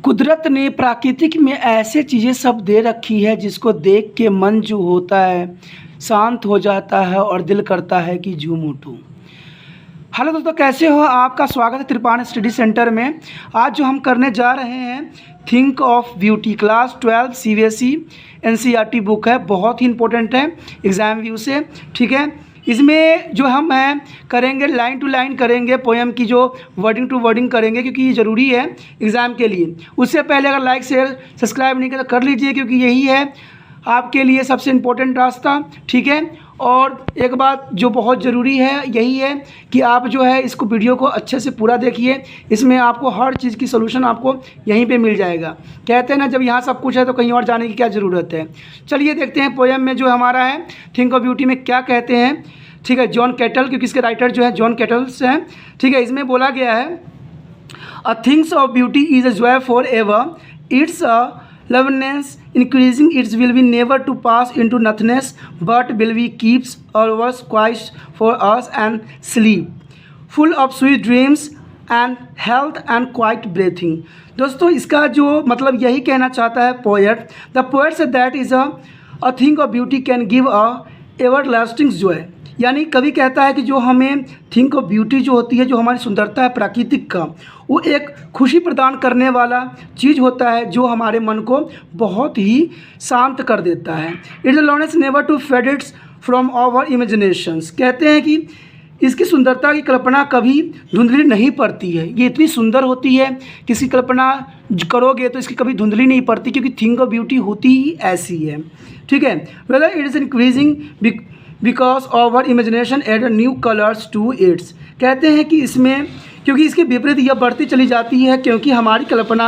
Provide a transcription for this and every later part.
कुदरत ने प्राकृतिक में ऐसे चीज़ें सब दे रखी है जिसको देख के मन जो होता है शांत हो जाता है और दिल करता है कि झूम उठूं। हेलो दोस्तों, कैसे हो? आपका स्वागत है त्रिपाण स्टडी सेंटर में। आज जो हम करने जा रहे हैं think of beauty class 12 CBSE NCERT book है, बहुत ही इंपॉर्टेंट है एग्ज़ाम व्यू से। ठीक है, इसमें जो हम हैं करेंगे लाइन टू लाइन करेंगे, पोएम की जो वर्डिंग टू वर्डिंग करेंगे क्योंकि ये ज़रूरी है एग्ज़ाम के लिए। उससे पहले अगर लाइक शेयर सब्सक्राइब नहीं किया तो कर लीजिए क्योंकि यही है आपके लिए सबसे इम्पोर्टेंट रास्ता। ठीक है, और एक बात जो बहुत ज़रूरी है यही है कि आप जो है इसको वीडियो को अच्छे से पूरा देखिए। इसमें आपको हर चीज़ की सलूशन आपको यहीं पे मिल जाएगा। कहते हैं ना, जब यहाँ सब कुछ है तो कहीं और जाने की क्या ज़रूरत है। चलिए देखते हैं पोएम में जो हमारा है थिंक ऑफ ब्यूटी में क्या कहते हैं। ठीक है, जॉन कैटल, क्योंकि इसके राइटर जो है जॉन कैटल्स हैं। ठीक है, इसमें बोला गया है a things of beauty is a joy for ever, it's a loveliness increasing, it will be never to pass into nothingness, but will be keeps ours quiet for us and sleep, full of sweet dreams and health and quiet breathing। दोस्तों, इसका जो मतलब यही कहना चाहता है poet. The poet says that is a thing of beauty can give a everlasting Joy. यानी कवि कहता है कि जो हमें थिंक ऑफ ब्यूटी जो होती है, जो हमारी सुंदरता है प्राकृतिक का, वो एक खुशी प्रदान करने वाला चीज़ होता है जो हमारे मन को बहुत ही शांत कर देता है। Its loveliness never to fade its from our imaginations. कहते हैं कि इसकी सुंदरता की कल्पना कभी धुंधली नहीं पड़ती है। ये इतनी सुंदर होती है कि इसकी कल्पना करोगे तो इसकी कभी धुंधली नहीं पड़ती, क्योंकि थिंक ऑफ ब्यूटी होती ही ऐसी है। ठीक है, whether it is increasing because our imagination add new colours to its. कहते हैं कि इसमें क्योंकि इसके विपरीत यह बढ़ती चली जाती है क्योंकि हमारी कल्पना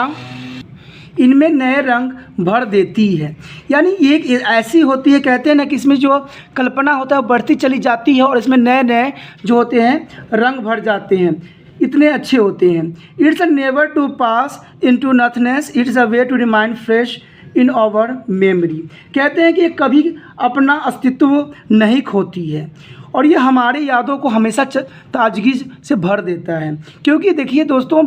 इनमें नए रंग भर देती है। यानी एक ऐसी होती है, कहते हैं ना कि इसमें जो कल्पना होता है वो बढ़ती चली जाती है और इसमें नए नए जो होते हैं रंग भर जाते हैं, इतने अच्छे होते हैं। It's a never to pass into nothingness, it's a way to remind fresh in our memory. कहते हैं कि ये कभी अपना अस्तित्व नहीं खोती है और ये हमारे यादों को हमेशा ताजगी से भर देता है। क्योंकि देखिए दोस्तों,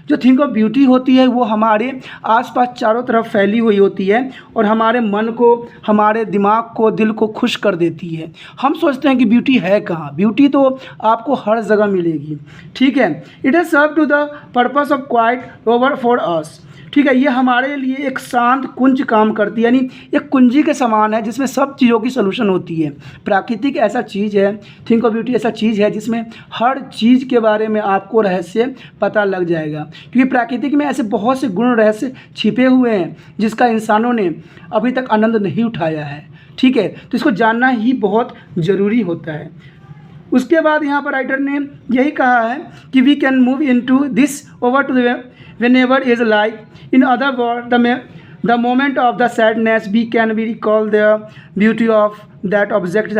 जो थिंक ऑफ ब्यूटी होती है वो हमारे आसपास चारों तरफ फैली हुई होती है और हमारे मन को, हमारे दिमाग को, दिल को खुश कर देती है। हम सोचते हैं कि ब्यूटी है कहाँ, ब्यूटी तो आपको हर जगह मिलेगी। ठीक है, it is serve to the purpose of quite over for us. ठीक है, ये हमारे लिए एक शांत कुंज काम करती है, यानी एक कुंजी के समान है जिसमें सब चीज़ों की सलूशन होती है। प्राकृतिक ऐसा चीज़ है, थिंक ऑफ ब्यूटी ऐसा चीज़ है जिसमें हर चीज़ के बारे में आपको रहस्य पता लग जाएगा। क्योंकि प्राकृतिक में ऐसे बहुत से गुण रहस्य छिपे हुए हैं जिसका इंसानों ने अभी तक आनंद नहीं उठाया है। ठीक है, तो इसको जानना ही बहुत ज़रूरी होता है। उसके बाद यहाँ पर राइटर ने यही कहा है कि we can move into this over to whenever is like, in other words, the moment of the sadness we can be recall the beauty of that object is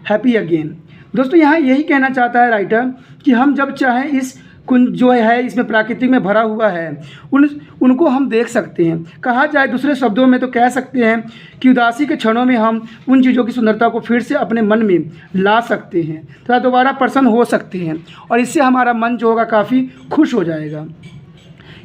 happy again। दोस्तों, यहाँ यही कहना चाहता है राइटर कि हम जब चाहें इस कुंज जो है इसमें प्राकृतिक में भरा हुआ है उनको हम देख सकते हैं। कहा जाए दूसरे शब्दों में तो कह सकते हैं कि उदासी के क्षणों में हम उन चीज़ों की सुंदरता को फिर से अपने मन में ला सकते हैं तथा दोबारा प्रसन्न हो सकते हैं और इससे हमारा मन जो होगा काफ़ी खुश हो जाएगा।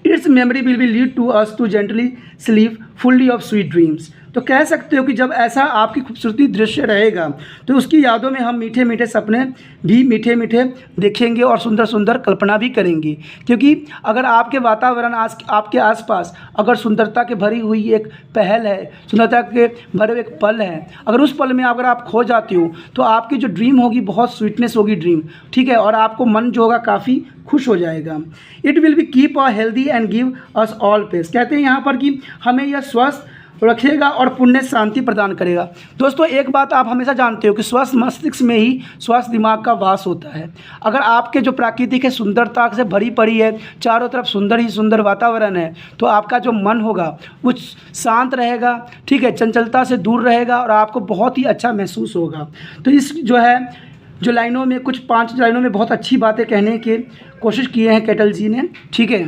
Its memory will be lead to us to gently sleep fully of sweet dreams. तो कह सकते हो कि जब ऐसा आपकी खूबसूरती दृश्य रहेगा तो उसकी यादों में हम मीठे मीठे सपने भी मीठे मीठे देखेंगे और सुंदर सुंदर कल्पना भी करेंगे। क्योंकि अगर आपके वातावरण आपके आसपास अगर सुंदरता के भरी हुई एक पहल है, सुंदरता के भरे एक पल है, अगर उस पल में अगर आप खो जाते हो तो आपकी जो ड्रीम होगी बहुत स्वीटनेस होगी ड्रीम। ठीक है, और आपको मन जो होगा काफ़ी खुश हो जाएगा। It will be keep a healthy and give us all peace. कहते हैं यहाँ पर कि हमें यह स्वस्थ रखेगा और पुण्य शांति प्रदान करेगा। दोस्तों, एक बात आप हमेशा जानते हो कि स्वस्थ मस्तिष्क में ही स्वस्थ दिमाग का वास होता है। अगर आपके जो प्राकृतिक है सुंदरता से भरी पड़ी है, चारों तरफ सुंदर ही सुंदर वातावरण है, तो आपका जो मन होगा वो शांत रहेगा। ठीक है, चंचलता से दूर रहेगा और आपको बहुत ही अच्छा महसूस होगा। तो इस जो लाइनों में कुछ 5 लाइनों में बहुत अच्छी बातें कहने की कोशिश किए हैं कैटल जी ने। ठीक है,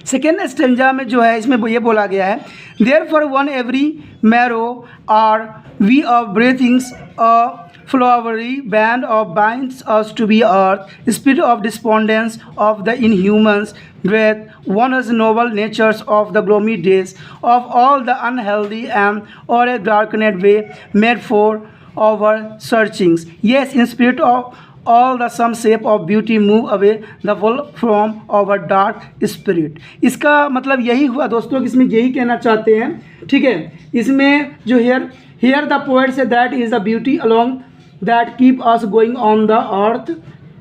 सेकेंड स्टेंजा में जो है इसमें ये बोला गया है, therefore one every morrow are we of breathings a flowery band of binds us to be earth, spirit of despondence of the inhumans, breath, one as noble natures of the gloomy days, of all the unhealthy and or a darkened way made for our searchings. Yes, in spirit of all the some shape of beauty move away the full from our dark spirit. इसका मतलब यही हुआ दोस्तों कि इसमें यही कहना चाहते हैं, ठीक है। इसमें जो here the poet say that is the beauty along that keep us going on the earth,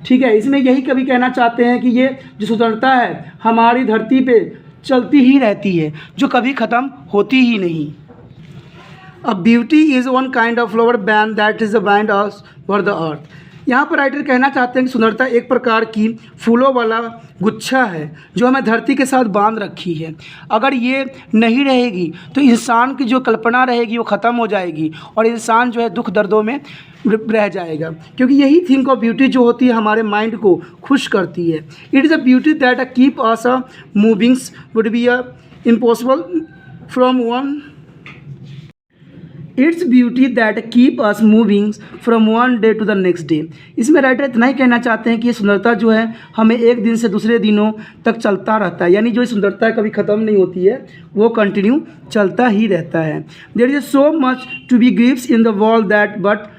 ठीक है। इसमें यही कवि कहना चाहते हैं कि ये जो सुंदरता है हमारी धरती पे चलती ही रहती है, जो कभी ख़त्म होती ही नहीं। A beauty is one kind of flower band that is the band of for the earth. यहाँ पर राइटर कहना चाहते हैं कि सुंदरता एक प्रकार की फूलों वाला गुच्छा है जो हमें धरती के साथ बांध रखी है। अगर ये नहीं रहेगी तो इंसान की जो कल्पना रहेगी वो ख़त्म हो जाएगी और इंसान जो है दुख दर्दों में रह जाएगा, क्योंकि यही थिंक ऑफ ब्यूटी जो होती है हमारे माइंड को खुश करती है। It is a beauty that a keep us a movings would be a impossible from one it's beauty that keep us moving from one day to the next day. इसमें writer इतना ही कहना चाहते हैं कि ये सुंदरता जो है हमें एक दिन से दूसरे दिनों तक चलता रहता है, यानी जो सुंदरता कभी ख़त्म नहीं होती है, वो कंटिन्यू चलता ही रहता है। There is so much to be grieves in the world that but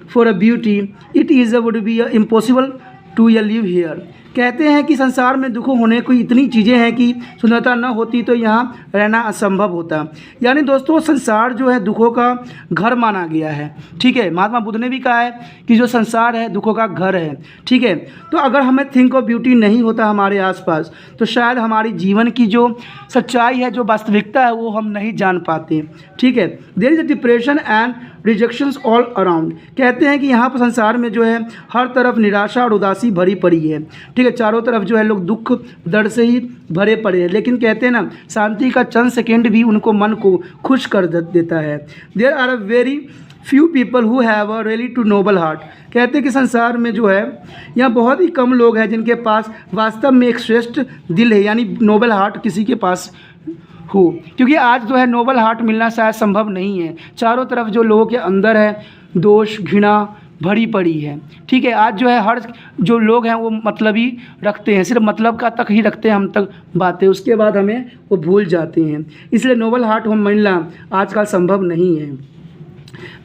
for a beauty it is would be impossible to live here. कहते हैं कि संसार में दुखों होने को इतनी चीज़ें हैं कि सुंदरता न होती तो यहाँ रहना असंभव होता। यानी दोस्तों संसार जो है दुखों का घर माना गया है, ठीक है। महात्मा बुद्ध ने भी कहा है कि जो संसार है दुखों का घर है, ठीक है। तो अगर हमें थिंक ऑफ ब्यूटी नहीं होता हमारे आसपास तो शायद हमारी जीवन की जो सच्चाई है, जो वास्तविकता है, वो हम नहीं जान पाते, ठीक है। There is a depression and rejections all around. कहते हैं कि यहाँ पर संसार में जो है हर तरफ निराशा और उदासी भरी पड़ी है, ठीक है। चारों तरफ जो है लोग दुख दर्द से ही भरे पड़े हैं, लेकिन कहते हैं ना शांति का चंद सेकेंड भी उनको मन को खुश कर देता है। There are a very few people who have a really too noble heart. कहते हैं कि संसार में जो है यहाँ बहुत ही कम लोग हैं जिनके पास वास्तव में एक श्रेष्ठ दिल है, यानी नोबल हार्ट किसी के पास हो, क्योंकि आज जो है नोबल हार्ट मिलना शायद संभव नहीं है। चारों तरफ जो लोगों के अंदर है दोष घृणा भरी पड़ी है, ठीक है। आज जो है हर जो लोग हैं वो मतलब ही रखते हैं, सिर्फ मतलब का तक ही रखते हैं हम तक बातें, उसके बाद हमें वो भूल जाते हैं। इसलिए नोबल हार्ट हम मिलना आजकल संभव नहीं है।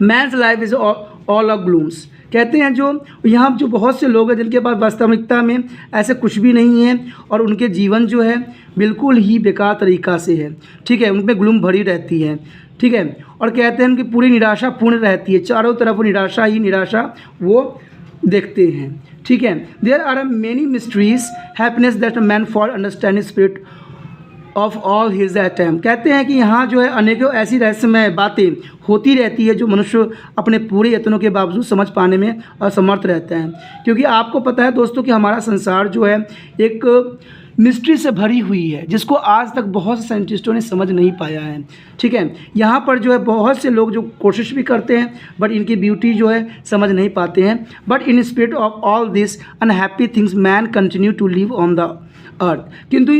Men's life is all of glumes. कहते हैं जो यहाँ जो बहुत से लोग हैं जिनके पास वास्तविकता में ऐसे कुछ भी नहीं है और उनके जीवन जो है बिल्कुल ही बेकार तरीक़ा से है, ठीक है। उनमें ग्लूम भरी रहती है, ठीक है। और कहते हैं कि पूरी निराशा पूर्ण रहती है, चारों तरफ निराशा ही निराशा वो देखते हैं, ठीक है। There are many mysteries happiness that man for understanding spirit of all his attempt. कहते हैं कि यहाँ जो है अनेकों ऐसी रहस्यमय बातें होती रहती है जो मनुष्य अपने पूरे यत्नों के बावजूद समझ पाने में असमर्थ रहता है, क्योंकि आपको पता है दोस्तों कि हमारा संसार जो है एक मिस्ट्री से भरी हुई है जिसको आज तक बहुत से साइंटिस्टों ने समझ नहीं पाया है, ठीक है। यहाँ पर जो है बहुत से लोग जो कोशिश भी करते हैं बट इनकी ब्यूटी जो है समझ नहीं पाते हैं। But in spirit of all this unhappy things man continue to live on the earth. किंतु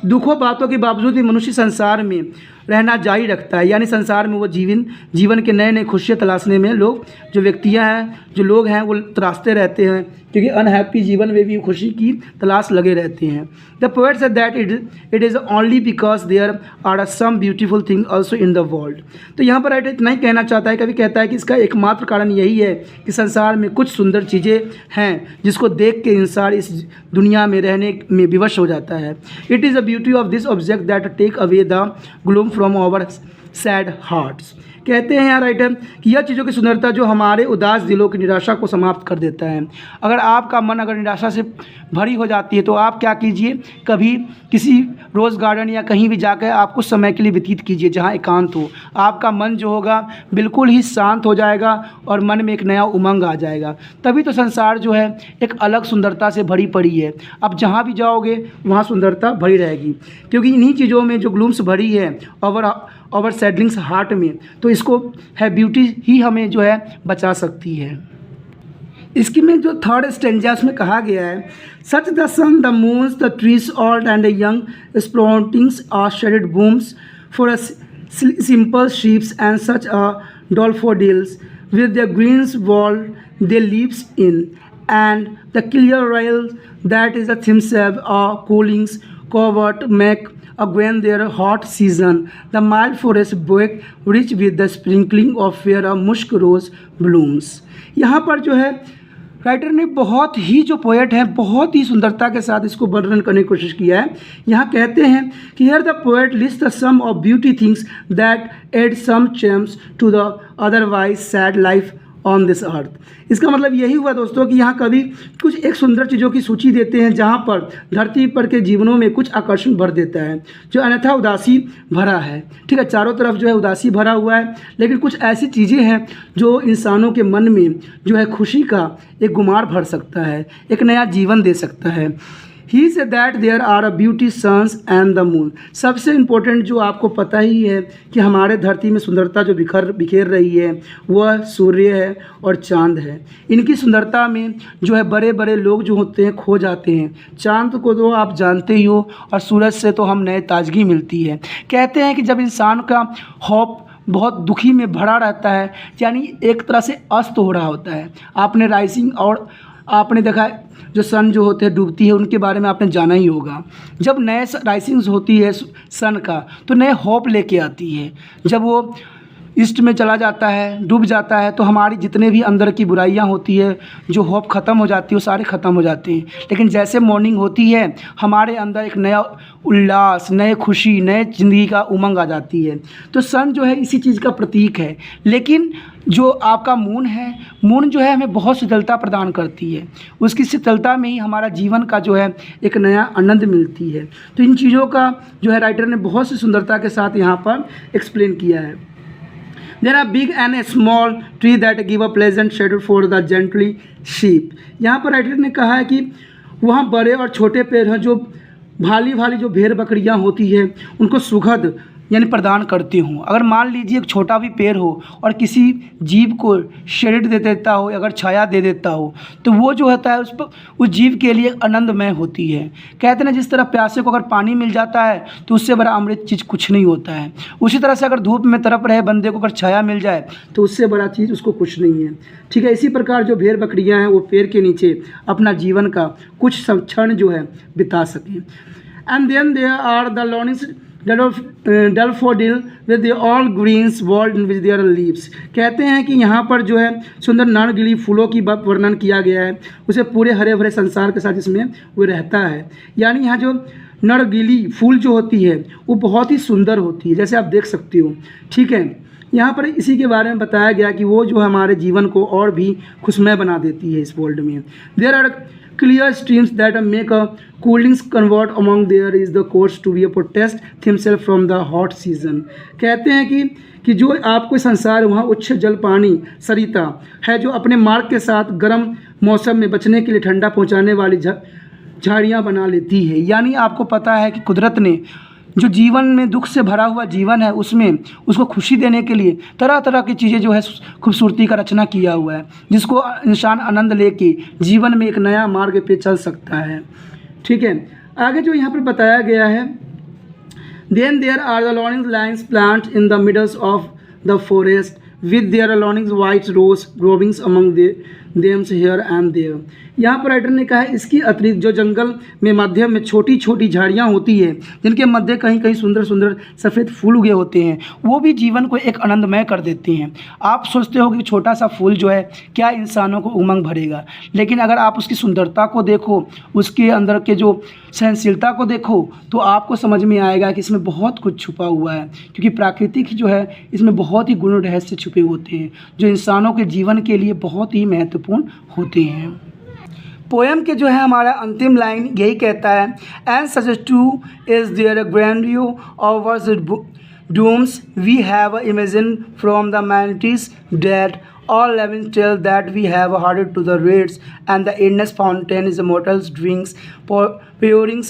दुखों बातों के बावजूद भी मनुष्य संसार में रहना जारी रखता है, यानी संसार में वो जीवन के नए नए खुशियाँ तलाशने में लोग जो व्यक्तियाँ हैं जो लोग हैं वो तराशते रहते हैं, क्योंकि अनहैप्पी जीवन में भी खुशी की तलाश लगे रहते हैं। The poet said that it is only because there are some beautiful thing also in the world. तो यहाँ पर राइटर इतना ही कहना चाहता है, कभी कहता है कि इसका एकमात्र कारण यही है कि संसार में कुछ सुंदर चीज़ें हैं जिसको देख के इंसान इस दुनिया में रहने में विवश हो जाता है। It is the beauty of this object that take away the gloom from our sad hearts. कहते हैं यहाँ राइटर कि यह चीज़ों की सुंदरता जो हमारे उदास दिलों की निराशा को समाप्त कर देता है। अगर आपका मन अगर निराशा से भरी हो जाती है तो आप क्या कीजिए, कभी किसी रोज़ गार्डन या कहीं भी जाकर आप कुछ समय के लिए व्यतीत कीजिए जहाँ एकांत हो। आपका मन जो होगा बिल्कुल ही शांत हो जाएगा और मन में एक नया उमंग आ जाएगा। तभी तो संसार जो है एक अलग सुंदरता से भरी पड़ी है। आप जहाँ भी जाओगे वहाँ सुंदरता भरी रहेगी, क्योंकि इन्हीं चीज़ों में जो ग्लूम्स भरी है और सैडलिंग्स हार्ट में, तो इसको है ब्यूटी ही हमें जो है बचा सकती है। इसकी में जो थर्ड स्टेंजा उसमें कहा गया है, such the sun the moons the trees old and the young sproutings are shaded booms for a simple sheeps and such a daffodils with their greens wall they leaves in and the clear rail that is the themselves are coolings covered make again their hot season the mild forest break rich with the sprinkling of fair musk rose blooms। यहाँ पर जो है writer ने बहुत ही जो poet है बहुत ही सुंदरता के साथ इसको वर्णन करने की कोशिश किया है। यहाँ कहते हैं कि here the poet list the sum of beauty things that add some charms to the otherwise sad life on this earth. इसका मतलब यही हुआ दोस्तों कि यहाँ कवि कुछ एक सुंदर चीज़ों की सूची देते हैं जहाँ पर धरती पर के जीवनों में कुछ आकर्षण भर देता है जो अन्यथा उदासी भरा है। ठीक है, चारों तरफ जो है उदासी भरा हुआ है, लेकिन कुछ ऐसी चीज़ें हैं जो इंसानों के मन में जो है खुशी का एक गुमार भर सकता है, एक नया जीवन दे सकता है। He says that there are a beauty suns and the moon. सबसे इम्पोर्टेंट जो आपको पता ही है कि हमारे धरती में सुंदरता जो बिखेर रही है वह सूर्य है और चांद है। इनकी सुंदरता में जो है बड़े बड़े लोग जो होते हैं खो जाते हैं। चांद को तो आप जानते ही हो और सूरज से तो हम नए ताजगी मिलती है। कहते हैं कि जब इंसान का होप बहुत दुखी में भरा रहता है, यानी एक तरह से अस्त हो रहा होता है। आपने राइजिंग और आपने देखा जो सन जो होते हैं डूबती है उनके बारे में आपने जाना ही होगा। जब नए राइजिंग्स होती है सन का तो नए होप लेके आती है। जब वो ईस्ट में चला जाता है, डूब जाता है, तो हमारी जितने भी अंदर की बुराइयां होती है, जो होप ख़त्म हो जाती है, वो सारे ख़त्म हो जाते हैं। लेकिन जैसे मॉर्निंग होती है हमारे अंदर एक नया उल्लास, नए खुशी, नए ज़िंदगी का उमंग आ जाती है। तो सन जो है इसी चीज़ का प्रतीक है। लेकिन जो आपका मून है, मून जो है हमें बहुत शीतलता प्रदान करती है। उसकी शीतलता में ही हमारा जीवन का जो है एक नया आनंद मिलती है। तो इन चीज़ों का जो है राइटर ने बहुत सी सुंदरता के साथ यहाँ पर एक्सप्लेन किया है। There are big and a small tree that give a pleasant shade for the gently sheep। यहाँ पर राइटर ने कहा है कि वहाँ बड़े और छोटे पेड़ हैं जो भाली भाली जो भेड़ बकरियाँ होती है उनको सुखद यानी प्रदान करती हूँ। अगर मान लीजिए एक छोटा भी पेड़ हो और किसी जीव को शेड दे देता हो, अगर छाया दे देता हो, तो वो जो होता है उस जीव के लिए आनंदमय होती है। कहते हैं जिस तरह प्यासे को अगर पानी मिल जाता है तो उससे बड़ा अमृत चीज़ कुछ नहीं होता है। उसी तरह से अगर धूप में तड़प रहे बंदे को अगर छाया मिल जाए तो उससे बड़ा चीज़ उसको कुछ नहीं है। ठीक है, इसी प्रकार जो भेड़ बकरियाँ हैं वो पेड़ के नीचे अपना जीवन का कुछ क्षण जो है बिता सकें। And then there are the lowness daffodil with the all greens world with their leaves. कहते हैं कि यहाँ पर जो है सुंदर नारंगी फूलों की वर्णन किया गया है, उसे पूरे हरे भरे संसार के साथ इसमें वो रहता है। यानी यहाँ जो नारंगी फूल जो होती है वो बहुत ही सुंदर होती है, जैसे आप देख सकते हो। ठीक है, यहाँ पर इसी के बारे में बताया गया कि वो जो हमारे जीवन को और भी खुशमय बना देती है इस वर्ल्ड में। There are clear streams that make a coolings convert among there is the course to be a protest himself from the hot season। कहते हैं कि जो आपको संसार वहाँ उच्च जल पानी सरिता है जो अपने मार्ग के साथ गर्म मौसम में बचने के लिए ठंडा पहुँचाने वाली झाड़ियाँ बना लेती है। यानी आपको पता है कि कुदरत ने जो जीवन में दुख से भरा हुआ जीवन है उसमें उसको खुशी देने के लिए तरह तरह की चीज़ें जो है खूबसूरती का रचना किया हुआ है, जिसको इंसान आनंद लेके जीवन में एक नया मार्ग पे चल सकता है। ठीक है, आगे जो यहाँ पर बताया गया है, then there are the longing lines plant in the middles of the forest with their longing white rose growings among thems here and there. यहाँ पर राइटर ने कहा है इसकी अतिरिक्त जो जंगल में मध्य में छोटी छोटी झाड़ियाँ होती है जिनके मध्य कहीं कहीं सुंदर सुंदर सफ़ेद फूल उगे होते हैं, वो भी जीवन को एक आनंदमय कर देते हैं। आप सोचते हो कि छोटा सा फूल जो है क्या इंसानों को उमंग भरेगा, लेकिन अगर आप उसकी सुंदरता को देखो, उसके अंदर के जो सहनशीलता को देखो, तो आपको समझ में आएगा कि इसमें बहुत कुछ छुपा हुआ है। क्योंकि प्राकृतिक जो है इसमें बहुत ही गुण रहस्य छुपे होते हैं जो इंसानों के जीवन के लिए बहुत ही महत्वपूर्ण होते हैं। पोएम के जो है हमारा अंतिम लाइन यही कहता है, and such to is their grandeur of dooms we have imagine from the manities date all living tell that we have hearted to the reeds and the endless fountain is immortals drinks pouring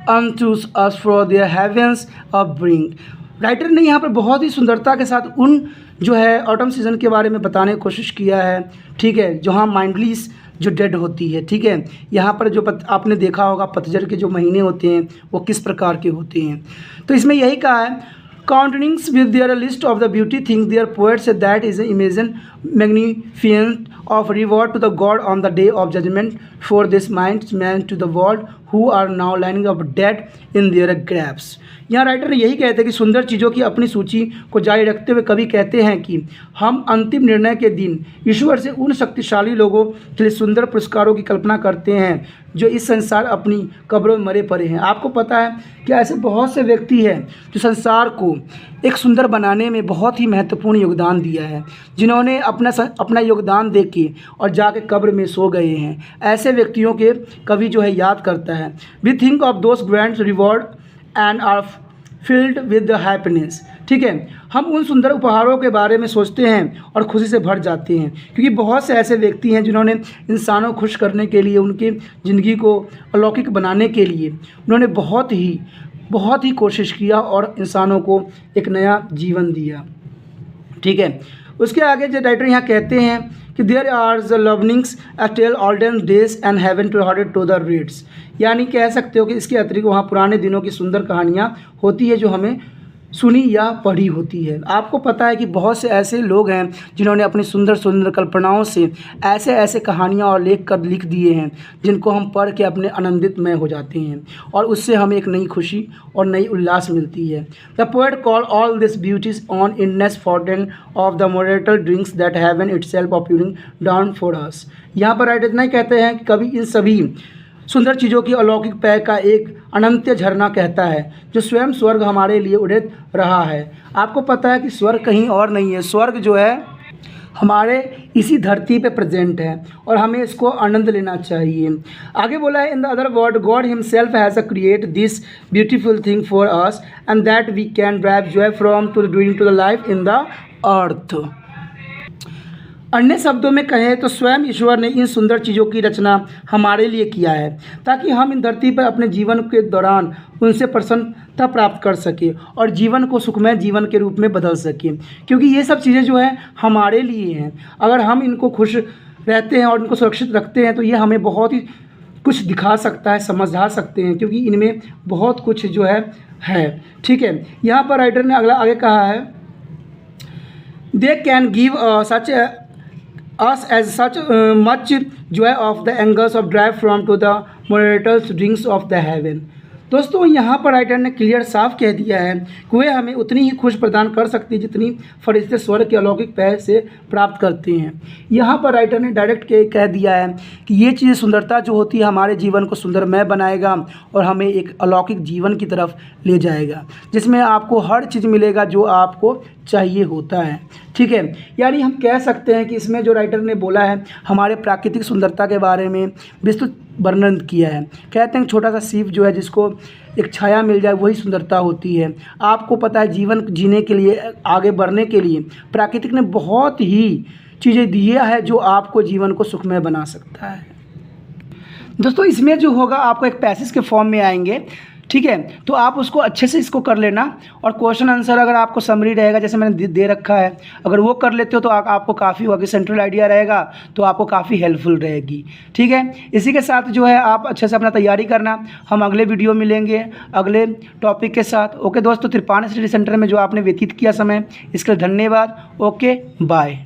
unto us for their heavens of brink। Writer ने यहाँ पर बहुत ही सुंदरता के साथ उन जो है ऑटम सीज़न के बारे में बताने की कोशिश किया है, ठीक है, जहाँ माइंडलीस जो डेड होती है, ठीक है। यहाँ पर जो आपने देखा होगा पतझड़ के जो महीने होते हैं वो किस प्रकार के होते हैं। तो इसमें यही कहा है, countings with their list of the beauty things their poet says that is imagine magnificent of reward to the god on the day of judgement for this minds man to the world who are now lining up dead in their graves. यहाँ writer ने यही कहते हैं कि सुंदर चीज़ों की अपनी सूची को जारी रखते हुए कवि कहते हैं कि हम अंतिम निर्णय के दिन ईश्वर से उन शक्तिशाली लोगों के लिए सुंदर पुरस्कारों की कल्पना करते हैं जो इस संसार अपनी कब्रों में मरे पड़े हैं। आपको पता है कि ऐसे बहुत से व्यक्ति हैं जो संसार को एक सुंदर बनाने में बहुत ही महत्वपूर्ण योगदान दिया है, जिन्होंने अपना योगदान दे के और जाके कब्र में सो गए हैं। ऐसे व्यक्तियों के कवि जो है याद करता है। We think of those grand reward and are filled with the happiness, ठीक है। हम उन सुंदर उपहारों के बारे में सोचते हैं और खुशी से भर जाते हैं, क्योंकि बहुत से ऐसे व्यक्ति हैं जिन्होंने इंसानों को खुश करने के लिए, उनकी ज़िंदगी को अलौकिक बनाने के लिए उन्होंने बहुत ही कोशिश किया और इंसानों को एक नया जीवन दिया, ठीक है। उसके आगे जो राइटर यहाँ कहते हैं कि there are the lovings a tale olden days and heaven to hoarded to the reads, यानी कह सकते हो कि इसके अतिरिक्त वहाँ पुराने दिनों की सुंदर कहानियाँ होती है जो हमें सुनी या पढ़ी होती है। आपको पता है कि बहुत से ऐसे लोग हैं जिन्होंने अपनी सुंदर सुंदर कल्पनाओं से ऐसे ऐसे कहानियाँ और लिख दिए हैं जिनको हम पढ़ के अपने आनंदितमय हो जाते हैं और उससे हमें एक नई खुशी और नई उल्लास मिलती है। The poet call all this beauties on endless fountain of the mortal drinks that heaven itself a pouring down for us. यहाँ पर राइटर इतना ही कहते हैं कि कभी इन सभी सुंदर चीज़ों की अलौकिक पेय का एक अनंत झरना कहता है जो स्वयं स्वर्ग हमारे लिए उड़ित रहा है। आपको पता है कि स्वर्ग कहीं और नहीं है, स्वर्ग जो है हमारे इसी धरती पे प्रेजेंट है और हमें इसको आनंद लेना चाहिए। आगे बोला है, in the other word God himself has a create this beautiful thing for us and that we can drive joy from to doing to the life in the earth. अन्य शब्दों में कहें तो स्वयं ईश्वर ने इन सुंदर चीज़ों की रचना हमारे लिए किया है ताकि हम इन धरती पर अपने जीवन के दौरान उनसे प्रसन्नता प्राप्त कर सके और जीवन को सुखमय जीवन के रूप में बदल सके, क्योंकि ये सब चीज़ें जो हैं हमारे लिए हैं। अगर हम इनको खुश रहते हैं और इनको सुरक्षित रखते हैं तो ये हमें बहुत ही कुछ दिखा सकता है, समझा सकते हैं, क्योंकि इनमें बहुत कुछ जो है ठीक है। यहाँ पर राइटर ने अगला आगे कहा है, they can give such us as such much joy of the angles of drive from to the mortal drinks of the heaven। दोस्तों यहाँ पर राइटर ने क्लियर साफ कह दिया है कि वे हमें उतनी ही खुश प्रदान कर सकती है जितनी फरिश्ते स्वर्ग के अलौकिक पेय से प्राप्त करते हैं। यहाँ पर राइटर ने डायरेक्ट कह दिया है कि ये चीज़ सुंदरता जो होती है हमारे जीवन को सुंदरमय बनाएगा और हमें एक अलौकिक जीवन की तरफ ले जाएगा, जिसमें आपको हर चीज़ मिलेगा जो आपको चाहिए होता है, ठीक है। यानी हम कह सकते हैं कि इसमें जो राइटर ने बोला है हमारे प्राकृतिक सुंदरता के बारे में विस्तृत वर्णन किया है। कहते हैं छोटा सा सीप जो है जिसको एक छाया मिल जाए वही सुंदरता होती है। आपको पता है जीवन जीने के लिए, आगे बढ़ने के लिए प्राकृतिक ने बहुत ही चीज़ें दिया है जो आपको जीवन को सुखमय बना सकता है। दोस्तों इसमें जो होगा आपको एक पैसेज के फॉर्म में आएंगे, ठीक है, तो आप उसको अच्छे से इसको कर लेना और क्वेश्चन आंसर अगर आपको समरी रहेगा जैसे मैंने दे रखा है, अगर वो कर लेते हो तो आपको काफ़ी होगा, सेंट्रल आइडिया रहेगा तो आपको काफ़ी हेल्पफुल रहेगी, ठीक है। इसी के साथ जो है आप अच्छे से अपना तैयारी करना। हम अगले वीडियो मिलेंगे अगले टॉपिक के साथ। ओके दोस्तों, त्रिपाणी स्टडी सेंटर में जो आपने व्यतीत किया समय इसके लिए धन्यवाद। Okay bye.